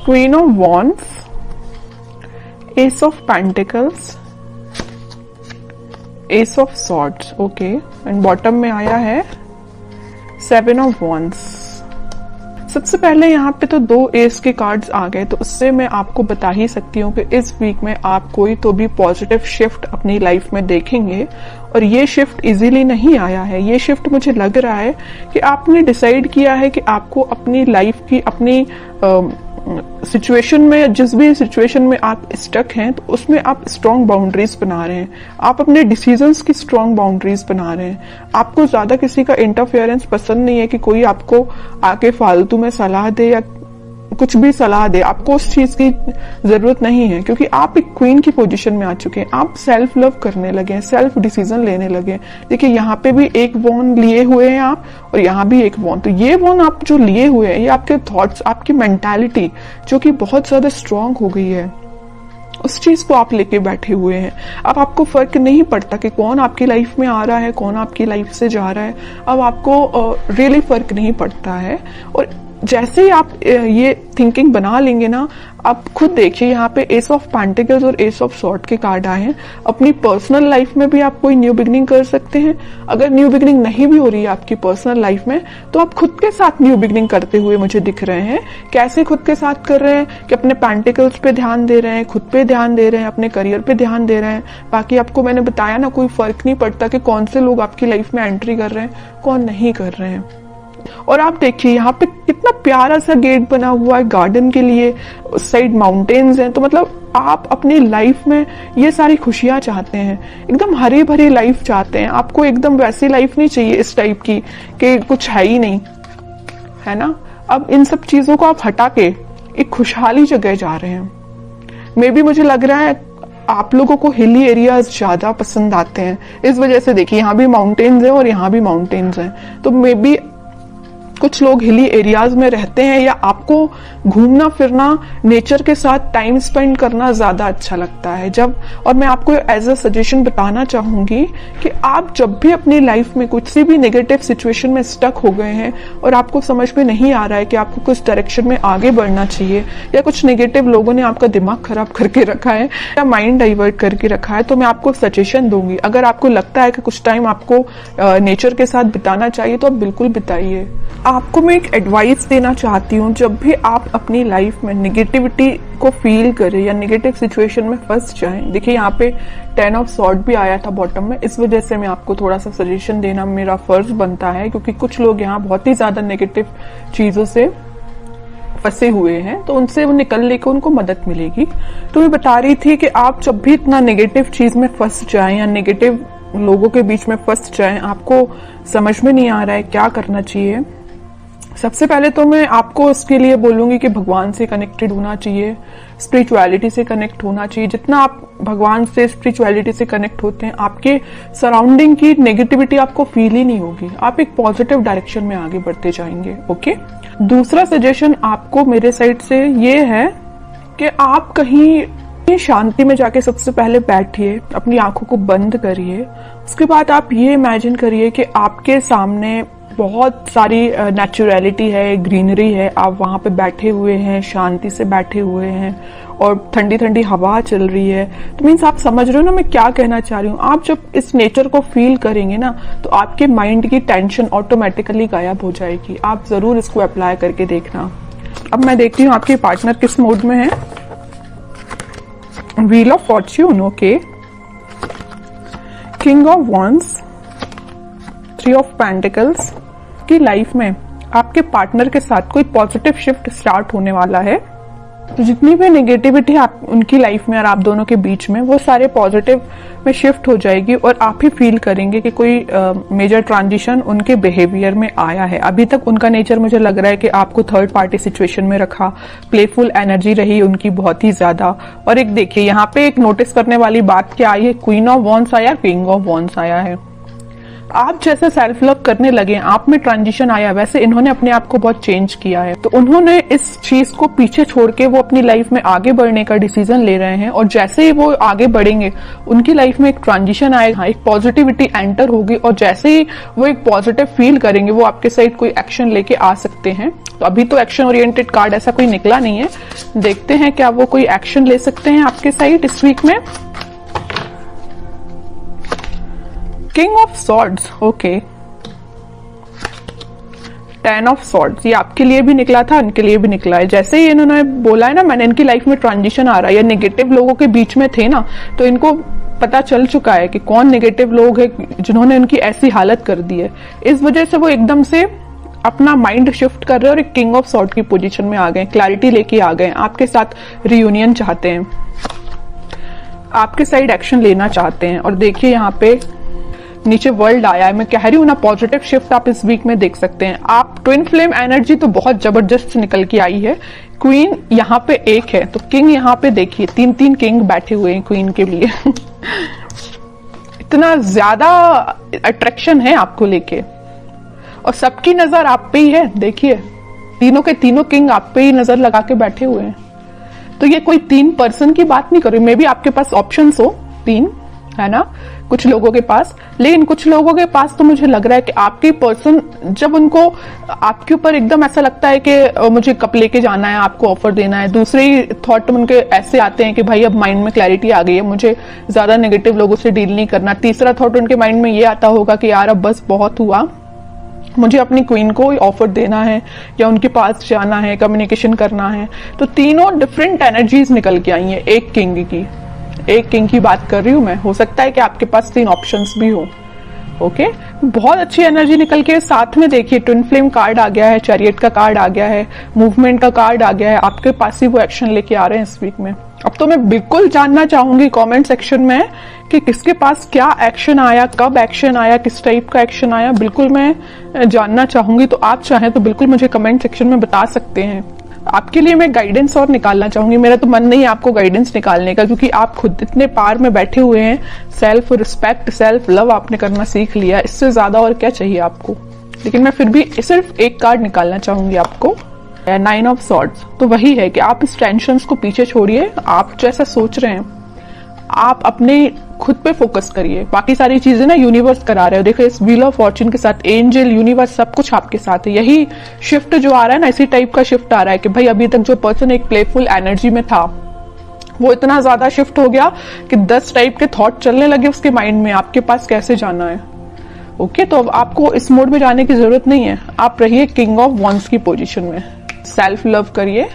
Queen of wands, S of pentacles, S of swords, okay, and bottom में आया है 7 of wands. सबसे पहले यहाँ पे तो 2 एस के कार्ड्स आ गए, तो उससे मैं आपको बता ही सकती हूँ कि इस वीक में आप कोई तो भी पॉजिटिव शिफ्ट अपनी लाइफ में देखेंगे। और ये शिफ्ट इजीली नहीं आया है, ये शिफ्ट मुझे लग रहा है कि आपने डिसाइड किया है कि आपको अपनी लाइफ की, अपनी सिचुएशन में, जिस भी सिचुएशन में आप स्टक हैं, तो उसमें आप स्ट्रॉन्ग बाउंड्रीज बना रहे हैं, आप अपने डिसीजंस की स्ट्रॉन्ग बाउंड्रीज बना रहे हैं। आपको ज्यादा किसी का इंटरफेरेंस पसंद नहीं है कि कोई आपको आके फालतू में सलाह दे या कुछ भी सलाह दे, आपको उस चीज की जरूरत नहीं है, क्योंकि आप एक क्वीन की पोजीशन में आ चुके हैं। आप सेल्फ लव करने लगे हैं, सेल्फ डिसीजन लेने लगे हैं। देखिए यहाँ पे भी एक वॉन्ड लिए हुए हैं आप, और यहाँ भी एक वॉन्ड। तो ये वॉन्ड आप जो लिए हुए हैं, ये आपके थॉट्स, आपकी मेंटालिटी जो कि बहुत ज्यादा स्ट्रांग हो गई है, उस चीज को आप लेके बैठे हुए हैं। अब आपको फर्क नहीं पड़ता कि कौन आपकी लाइफ में आ रहा है, कौन आपकी लाइफ से जा रहा है। अब आपको रियली फर्क नहीं पड़ता है। और जैसे ही आप ये थिंकिंग बना लेंगे ना, आप खुद देखिए यहाँ पे एस ऑफ पेंटिकल्स और एस ऑफ सॉर्ड के कार्ड आए हैं। अपनी पर्सनल लाइफ में भी आप कोई न्यू बिगनिंग कर सकते हैं। अगर न्यू बिगनिंग नहीं भी हो रही है आपकी पर्सनल लाइफ में, तो आप खुद के साथ न्यू बिगनिंग करते हुए मुझे दिख रहे हैं। कैसे खुद के साथ कर रहे हैं कि अपने पेंटिकल्स पे ध्यान दे रहे हैं, खुद पे ध्यान दे रहे हैं, अपने करियर पे ध्यान दे रहे हैं। बाकी आपको मैंने बताया ना, कोई फर्क नहीं पड़ता कि कौन से लोग आपकी लाइफ में एंट्री कर रहे हैं, कौन नहीं कर रहे हैं। और आप देखिए यहाँ पे कितना प्यारा सा गेट बना हुआ है गार्डन के लिए, उस साइड माउंटेन्स हैं। तो मतलब आप अपनी लाइफ में ये सारी खुशियां चाहते हैं, एकदम हरी भरी लाइफ चाहते हैं। आपको एकदम वैसी लाइफ नहीं चाहिए इस टाइप की कि कुछ है ही नहीं, है ना। अब इन सब चीजों को आप हटा के एक खुशहाली जगह जा रहे हैं। मे बी मुझे लग रहा है आप लोगों को हिली एरियाज ज्यादा पसंद आते हैं, इस वजह से देखिए यहाँ भी माउंटेन्स हैं और यहाँ भी माउंटेन्स हैं। तो मे बी कुछ लोग हिली एरियाज में रहते हैं, या आपको घूमना फिरना, नेचर के साथ टाइम स्पेंड करना ज्यादा अच्छा लगता है जब। और मैं आपको एज अ सजेशन बताना चाहूंगी कि आप जब भी अपनी लाइफ में कुछ सी भी नेगेटिव सिचुएशन में स्टक हो गए हैं और आपको समझ में नहीं आ रहा है कि आपको कुछ डायरेक्शन में आगे बढ़ना चाहिए, या कुछ नेगेटिव लोगों ने आपका दिमाग खराब करके रखा है या माइंड डाइवर्ट करके रखा है, तो मैं आपको सजेशन दूंगी। अगर आपको लगता है कि कुछ टाइम आपको नेचर के साथ बिताना चाहिए, तो आप बिल्कुल बिताइए। आपको मैं एक एडवाइस देना चाहती हूँ, जब भी आप अपनी लाइफ में नेगेटिविटी को फील करें या नेगेटिव सिचुएशन में फंस जाएं, देखिए यहाँ पे 10 ऑफ सॉर्ड भी आया था बॉटम में, इस वजह से मैं आपको थोड़ा सा सजेशन देना मेरा फर्ज बनता है, क्योंकि कुछ लोग यहाँ बहुत ही ज्यादा नेगेटिव चीजों से फंसे हुए हैं, तो उनसे वो निकलने को उनको मदद मिलेगी। तो मैं बता रही थी कि आप जब भी इतना नेगेटिव चीज में फंस जाएं या नेगेटिव लोगों के बीच में फंस जाएं, आपको समझ में नहीं आ रहा है क्या करना चाहिए, सबसे पहले तो मैं आपको इसके लिए बोलूंगी कि भगवान से कनेक्टेड होना चाहिए, स्पिरिचुअलिटी से कनेक्ट होना चाहिए। जितना आप भगवान से, स्पिरिचुअलिटी से कनेक्ट होते हैं, आपके सराउंडिंग की नेगेटिविटी आपको फील ही नहीं होगी, आप एक पॉजिटिव डायरेक्शन में आगे बढ़ते जाएंगे। ओके। दूसरा सजेशन आपको मेरे साइड से ये है कि आप कहीं शांति में जाके सबसे पहले बैठिए, अपनी आंखों को बंद करिए। उसके बाद आप ये इमेजिन करिए कि आपके सामने बहुत सारी नेचुरलिटी है, ग्रीनरी है, आप वहां पे बैठे हुए हैं, शांति से बैठे हुए हैं और ठंडी ठंडी हवा चल रही है। तो मीन्स आप समझ रहे हो ना मैं क्या कहना चाह रही हूँ। आप जब इस नेचर को फील करेंगे ना, तो आपके माइंड की टेंशन ऑटोमेटिकली गायब हो जाएगी। आप जरूर इसको अप्लाई करके देखना। अब मैं देखती हूँ आपके पार्टनर किस मूड में है। Wheel of Fortune, okay, king of wands, 3 of pentacles. की लाइफ में आपके पार्टनर के साथ कोई पॉजिटिव शिफ्ट स्टार्ट होने वाला है। तो जितनी भी नेगेटिविटी आप उनकी लाइफ में और आप दोनों के बीच में, वो सारे पॉजिटिव में शिफ्ट हो जाएगी और आप ही फील करेंगे कि कोई मेजर ट्रांजिशन उनके बिहेवियर में आया है। अभी तक उनका नेचर मुझे लग रहा है कि आपको थर्ड पार्टी सिचुएशन में रखा, प्लेफुल एनर्जी रही उनकी बहुत ही ज्यादा। और एक देखिए यहाँ पे एक नोटिस करने वाली बात क्या आई है, क्वीन ऑफ वॉन्ड्स आया, किंग ऑफ वॉन्ड्स आया है। आप जैसे सेल्फ लव करने लगे, आप में ट्रांजिशन आया, वैसे इन्होंने अपने आप को बहुत चेंज किया है। तो उन्होंने इस चीज को पीछे छोड़ के वो अपनी लाइफ में आगे बढ़ने का डिसीजन ले रहे हैं, और जैसे ही वो आगे बढ़ेंगे उनकी लाइफ में एक ट्रांजिशन आएगा, एक पॉजिटिविटी एंटर होगी, और जैसे ही वो एक पॉजिटिव फील करेंगे वो आपके साइड कोई एक्शन लेके आ सकते हैं। तो अभी तो एक्शन ओरिएंटेड कार्ड ऐसा कोई निकला नहीं है, देखते हैं क्या वो कोई एक्शन ले सकते हैं आपके साइड इस वीक में। King of swords, okay, 10 of swords, ये आपके लिए भी निकला था, इनके लिए भी निकला है। जैसे ही इन्होंने बोला है ना, मैंने इनकी लाइफ में ट्रांजिशन आ रहा है, या नेगेटिव लोगों के बीच में थे ना, तो इनको पता चल चुका है कि कौन नेगेटिव लोग है जिन्होंने इनकी ऐसी हालत कर दी है। इस वजह से वो एकदम से अपना माइंड शिफ्ट कर रहे हैं और एक किंग ऑफ सॉर्ड की पोजीशन में आ गए, क्लैरिटी लेके आ गए, आपके साथ रियूनियन चाहते हैं, आपके साइड एक्शन लेना चाहते हैं। और देखिए यहाँ पे नीचे वर्ल्ड आया है, मैं कह रही हूँ ना, पॉजिटिव शिफ्ट आप इस वीक में देख सकते हैं। आप ट्विन फ्लेम एनर्जी तो बहुत जबरदस्त निकल के आई है। क्वीन यहाँ पे एक है, तो किंग यहाँ पे देखिए 3-3 किंग बैठे हुए हैं क्वीन के लिए इतना ज्यादा अट्रैक्शन है आपको लेके, और सबकी नजर आप पे ही है। देखिए तीनों के तीनों किंग आप पे ही नजर लगा के बैठे हुए हैं। तो ये कोई 3 पर्सन की बात नहीं कर रही, मे बी आपके पास ऑप्शंस हो 3, है ना, कुछ लोगों के पास, लेकिन कुछ लोगों के पास तो मुझे लग रहा है कि आपके पर्सन जब उनको आपके ऊपर एकदम ऐसा लगता है कि मुझे कप लेके जाना है, आपको ऑफर देना है, दूसरे ही थॉट उनके ऐसे आते हैं कि भाई अब माइंड में क्लैरिटी आ गई है, मुझे ज्यादा नेगेटिव लोगों से डील नहीं करना। तीसरा थॉट उनके माइंड में ये आता होगा कि यार अब बस बहुत हुआ, मुझे अपनी क्वीन को ऑफर देना है या उनके पास जाना है, कम्युनिकेशन करना है। तो तीनों डिफरेंट एनर्जीज निकल के आई हैं एक किंग की बात कर रही हूं मैं। हो सकता है कि आपके पास 3 ऑप्शंस भी हो। ओके, बहुत अच्छी एनर्जी निकल के साथ में देखिए ट्विन फ्लेम कार्ड आ गया है, चैरियट का कार्ड आ गया है, मूवमेंट का कार्ड आ गया है, आपके पास ही वो एक्शन लेके आ रहे हैं इस वीक में। अब तो मैं बिल्कुल जानना चाहूंगी कमेंट सेक्शन में कि किसके पास क्या एक्शन आया, कब एक्शन आया, किस टाइप का एक्शन आया, बिल्कुल मैं जानना चाहूंगी। तो आप चाहें तो बिल्कुल मुझे कमेंट सेक्शन में बता सकते हैं। आपके लिए मैं गाइडेंस और निकालना चाहूंगी, मेरा तो मन नहीं है आपको गाइडेंस निकालने का, क्योंकि आप खुद इतने पार में बैठे हुए हैं। सेल्फ रिस्पेक्ट, सेल्फ लव आपने करना सीख लिया, इससे ज्यादा और क्या चाहिए आपको। लेकिन मैं फिर भी सिर्फ एक कार्ड निकालना चाहूंगी आपको, 9 ऑफ सॉर्ड्स। तो वही है कि आप इस टेंशन को पीछे छोड़िए, आप जैसा सोच रहे हैं आप अपने खुद पे फोकस करिए, बाकी सारी चीजें ना यूनिवर्स करा रहे हो। देखो इस व्हील ऑफ फॉर्च्यून के साथ एंजल, यूनिवर्स, सब कुछ आपके साथ है। यही शिफ्ट जो आ रहा है ना, इसी टाइप का शिफ्ट आ रहा है कि भाई अभी तक जो पर्सन एक प्लेफुल एनर्जी में था वो इतना ज्यादा शिफ्ट हो गया कि 10 टाइप के थॉट चलने लगे उसके माइंड में, आपके पास कैसे जाना है। ओके, तो अब आपको इस मोड में जाने की जरूरत नहीं है, आप रहिए किंग ऑफ वॉन्ड्स की पोजीशन में। सेल्फ लव करिए,